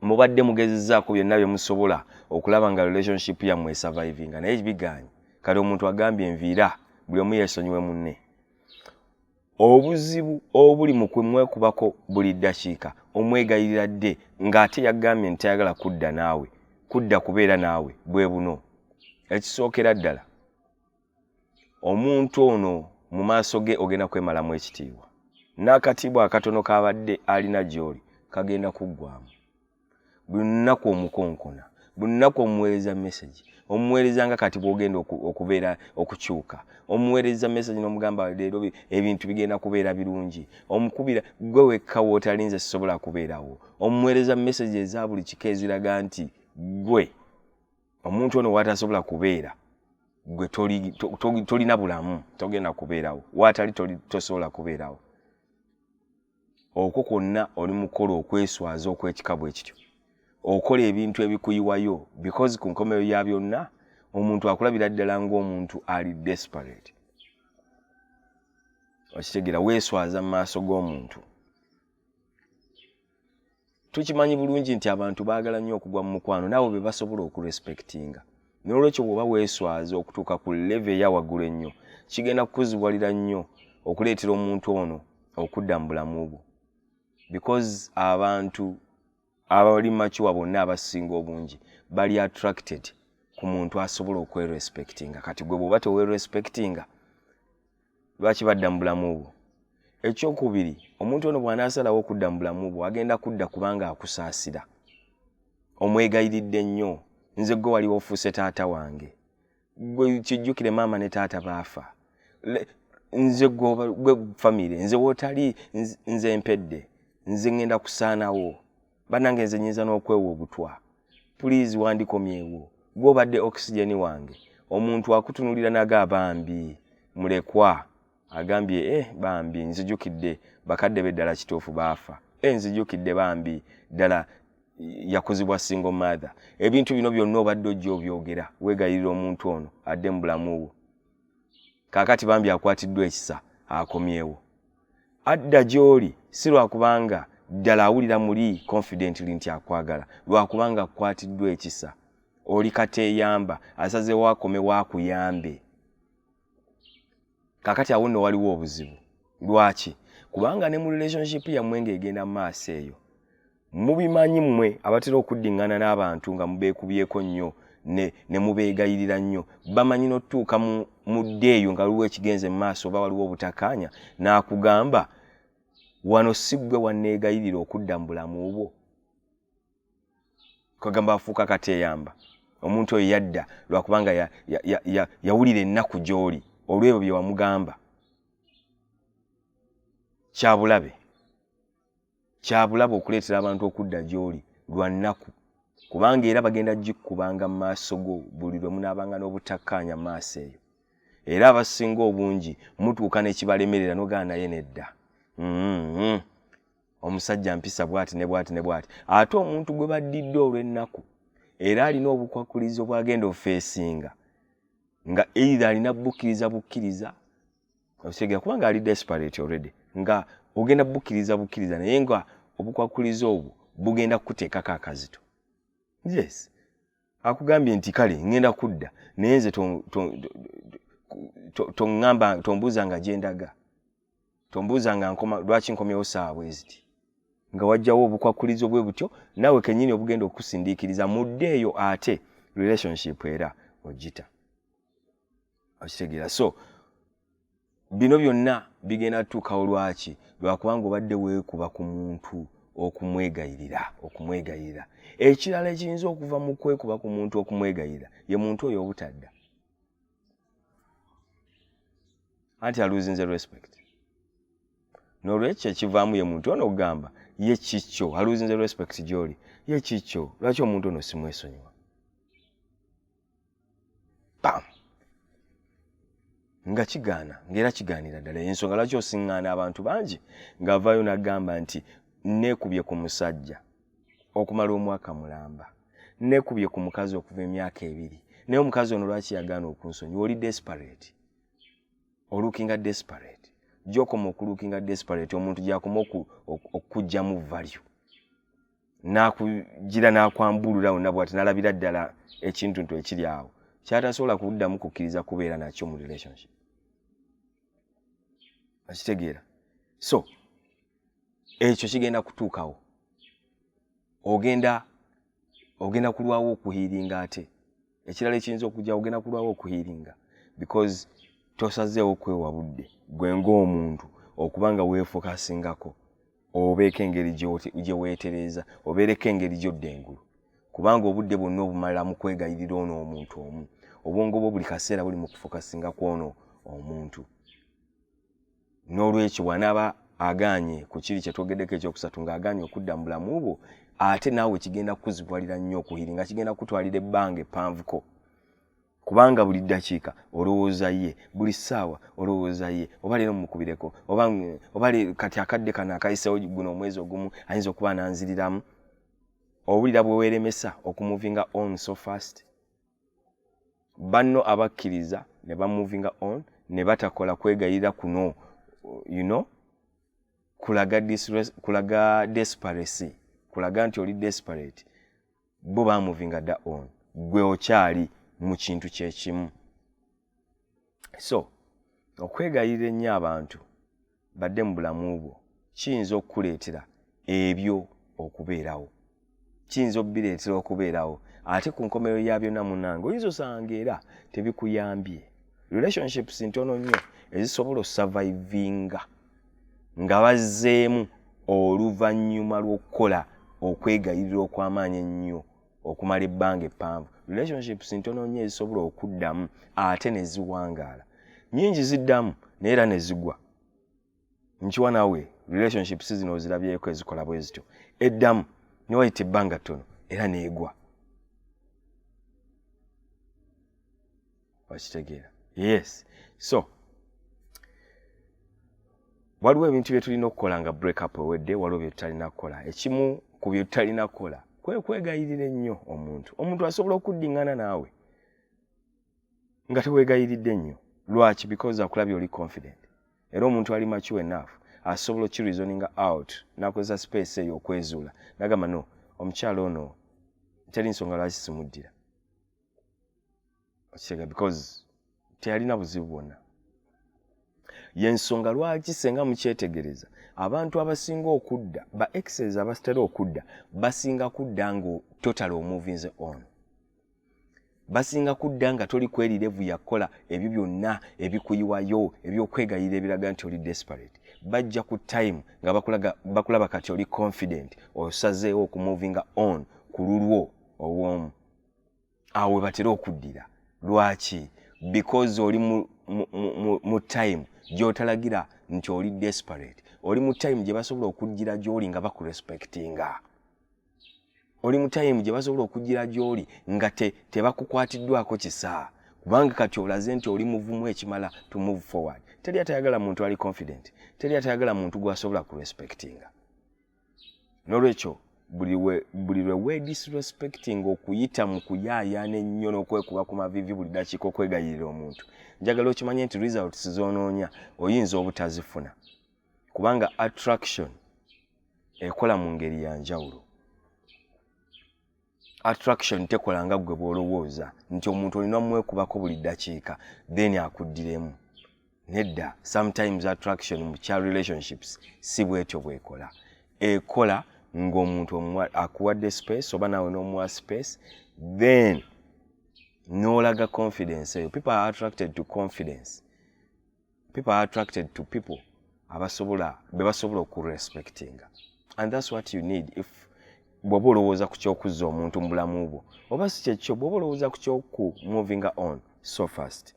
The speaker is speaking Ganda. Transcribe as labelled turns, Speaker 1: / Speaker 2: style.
Speaker 1: mubadde mugezezzaako byonna bye musobola okulaba nga relationship yammwe surviving naye biganye kale omuntu agambye enviira buli omu yeesonyiwe munne obuzibu obuli mu kumwekubako buli ddakiika omwegayirira dde ng'ate yagambye nti tayagala kudda naawe kudda kubeera naawe bwe buno ekisookera ddala omuntu ono mu maaso ge ogenda kwemalamu ekitiibwa n'akatiibwa akatono kabadde alina gy'oli kagenda kuggwamu buli lunaku omukonkona buli lunaku omuweereza message omuweereza nga kati bw'ogenda okubeera okukyuka omuweereza message n'omugamba leero ebintu bigenda kubeera birungi omukubira gwe wekka w'otalinze sisobola kubeerawo omuweereza message eza buli kika eziraga nti gwe omuntu ono watasobola kubeera gwe tolina bulamu togenda kubeerawo watali tosobola kubeerawo okwo kwonna oli mukola okweswaza okw'ekikabu ekityo okola ebintu ebikuyiwayo because ku nkomerero ya byonna omuntu akulabira ddala ng'omuntu ali desperate okitegeera weeswaza mu maaso g'omuntu tukimanyi bulungi nti abantu baagala nnyo okugwa mu mukwano nabo be basobola okurespectinga n'olwekyo bw'oba weeswaza okutuuka ku level eya waggulu ennyo kigenda kukuzibwalira nnyo okuleetera omuntu ono okudda mu bulamu bwo because abantu abali machuwa bonna abasinga obungi bali attracted ku muntu asobola okwerespectinga kati gwe bw'oba tewerespectinga lwaki badda mu bulamu bwo ekyokubiri omuntu ono bw'anaasalawo okudda mu bulamu bwo agenda kudda kubanga akusaasira omwegayiridde nnyo nze gwe waliwo ofuuse taata wange gwe kijjukire maama ne taata baafa nze gwe famire nze wootali nze mpedde nze ngenda kusaanawo banange nze nyinza n'okwewa obutwa please wandikomyewo gw'obadde oxygen wange omuntu akutunulira naga bambi mulekwa agambye bambi nzijukidde bakadde be ddala kitoofu baafa nzijukidde bambi ddala yakuzibwa single mother ebintu bino byonna obadde ojja obyogera weegayirira omuntu ono adde mu bulamu bwo kaakati bambi akwatiddwa ekisa akomyewo adda gy'oli si lwakubanga ddala awulira muli confidently nti akwagala lwakubanga akwatiddwa ekisa oli kateeyamba asazeewo akomewo akuyambe kaakati awo nno waliwo obuzibu lwaki kubanga ne mu relationship yammwe ng'egenda mu maaso eyo mubimanyi mmwe abatera okuddiŋŋana n'abantu nga mubeekubyeko nnyo ne mubeegayirira nnyo bamanyi n'otutuuka mu dde eyo nga waliwo ekigenze mu maaso oba waliwo obutakkaanya n'akugamba wano si ggwe wanneegayirira okudda mu bulamu bwo kagamba afuuka kateeyamba omuntu oyo yadda lwakubanga yawulira ennaku gy'oli olw'ebyo bye wamugamba kyabulabe okuleetera abantu okudda gy'oli lwa nnaku kubanga era bagenda gikkubanga mu maaso go buli lwe munaabanga n'obutakkaanya mu maaso eyo era abasinga obungi mutuuka n'ekibalemerera n'ogaa naye nedda omusajja mpisa bw'ati ne bw'ati ne bw'ati ate omuntu gwe baddidde olw'ennaku era alina obukwakulizo bw'agenda ofeesinga nga either alina bukkiriza okitegera kubanga ali desperate already nga ogenda bukkiriza naye nga obukwakulizo obwo bugenda kukuteekako akazito yes akugambye nti kale ngenda kudda naye nze tombuuza nga gyendaga tombuuza nga lwaki nkomyewo saawa bwe ziti nga wajjawo obukwakulizo bwe butyo naawe kennyini obugenda okukusindiikiriza mudde eyo ate relationship era ogita okitegeera so bino byonna bigenda tuukawo lwaki lwakubanga obadde weekuba ku muntu okumwegayirira ekirala ekiyinza okuva mu kwekuba ku muntu okumwegayirira ye muntu oyo obutadda anti aluzinze respect n'olwekyo ekivaamu ye muntu ono okugamba ye kikyo aluzinze respect gy'oli ye kikyo lwaki omuntu ono simwesonyiwa bam nga kigaana ng'era kigaanira ddala ensonga lwaki osiŋŋaana abantu bangi ng'avaayo n'agamba nti neekubye ku musajja okumala omwaka mulamba neekubye ku mukazi okuva emyaka 2 naye omukazi ono lwaki yagaana okunsonyiwa oli desperate olookinga desperate gy'okoma okulookinga desperate omuntu gy'akoma okujja mu value nakugira nakwambulula wonna bw'ati nalabira ddala ekintu nto ekiri awo kyatasobola kuddamu kukkiriza kubeera nakyo mu relationship. Akitegeera? So ekyo kigenda kutuukawo. Ogenda kulwawo okuhiiringa ate. Ekirala ekiyinza okujja ogenda kulwawo okuhiiringa because tosazeewo kwewa budde gwe ng'omuntu okubanga weefokasingako obeeko engeri gye weetereza obeereko engeri gy'odda engulu kubanga obudde bwonna obumalira mu kwegayirira ono omuntu omu. Obwongo bwo buli kaseera buli mu kufokasinga ku ono omuntu. N'olwekyo bw'anaaba agaanye ku kiri kye twogeddeko ekyokusatu ng'agaanye okudda mu bulamu bwo ate naawe kigenda kukuzibwalira nnyo okuhiiringa, kigenda kutwalira ebbanga eppanvuko kubanga buli ddakiika olowooza ye, buli ssaawa olowooza ye, oba leero mukubireko oba kati akadde kano akayisewo guno omwezi ogumu ayinza okuba nanziriramu. Obulira bwe weeremesa okumuvinga on so fast. Banno abakkiriza ne bamuvinga on ne batakola kwegayirira kuno kulaga desperacy, kulaga nti oli desperate, bo bamuvinga dda on, gwe okyali mu kintu kyekimu. So okwegayirira ennyo abantu badde mu bulamu bwo kiyinza okukuleetera ebyo okubeerawo, kiyinza obbireetera okubeerawo ate ku nkomerero ya byonna munnange oyinza osanga era tebikuyambye. Relationships ntono nnyo ezisobola osurvivinga nga bazzeemu oluvannyuma lw'okukola okwegayirira okw'amaanyi ennyo okumala ebbanga eppanvu. Relationships ntono nnyo ezisobola okuddamu ate ne ziwangaala. Nnyingi ziddamu naye era ne zigwa. Nkiwa naawe relationships zino ozirabyeko ezikola bwe zityo. Eddamu ne wayita ebbanga ttono era neegwa. Wakitegeera? Yes. So waliwo ebintu bye tulina okukola nga break up ewedde, waliwo bye tutalina kukola. Ekimu ku bye tutalina kukola kwegayirira ennyo omuntu. Omuntu asobola okuddiŋŋana naawe nga teweegayiridde nnyo. Lwaki? Because akulabye oli confident. Era omuntu ali mature enough asobola okireasoninga out n'akozesa space eyo okwezuula. N'agamba no, omukyalo ono teri nsonga lwaki simuddira. Okitegeera? Because teyalina buzibu bwonna. Yensonga lwaki senga mukyetegereza abantu abasinga okudda ba exes abasitera okudda basinga kudda ngo total omovinze on. Basinga kudda nga toli kweri level yakola ebyo byonna ebikuyiwayo ebyokwegayirira ebiraga nti oli desperate. Bajja ku time nga bakulaba kati oli confident osazeewo okumovinga on ku lulwo obwomu. Awe batera okuddira. Lwaki? Because oli mu time gy'otalagira nti oli desperate. Oli mu time gye basobola okujjira gy'oli nga bakurespectinga. Oli mu time gye basobola okujjira gy'oli nga tebakukwatiddwako kisa. Kubanga kati olaze nti oli muvumu ekimala to move forward. Teri atayagala muntu ali confident. Teri atayagala muntu gw'asobola kurespectinga. N'olwekyo buli lwe disrespecting okuyita mu kuyaayaana ennyo n'okwekuba ku mavivi buli dakiika okwegayirira omuntu. Njagala okimanye nti results z'onoonya oyinza obutazifuna. Kubanga attraction ekola mu ngeri ya njawulo. Attraction tekola nga gwe bw'olowooza nti omuntu olina omwekubako buli dakiika then akuddiremu. Nedda, sometimes attraction mu kya relationships si bwetyo bwekola. Ekola ng'omuntu akuwadde space oba nawe n'omuwa space then n'olaga confidence eyo. People are attracted to confidence. People are attracted to people be basobola okurespectinga. And that's what you need if bw'oba olowooza ku ky'okuzza omuntu mu bulamu bwo. Oba si kyekyo bw'oba olowooza ku ky'oku movinga on so fast.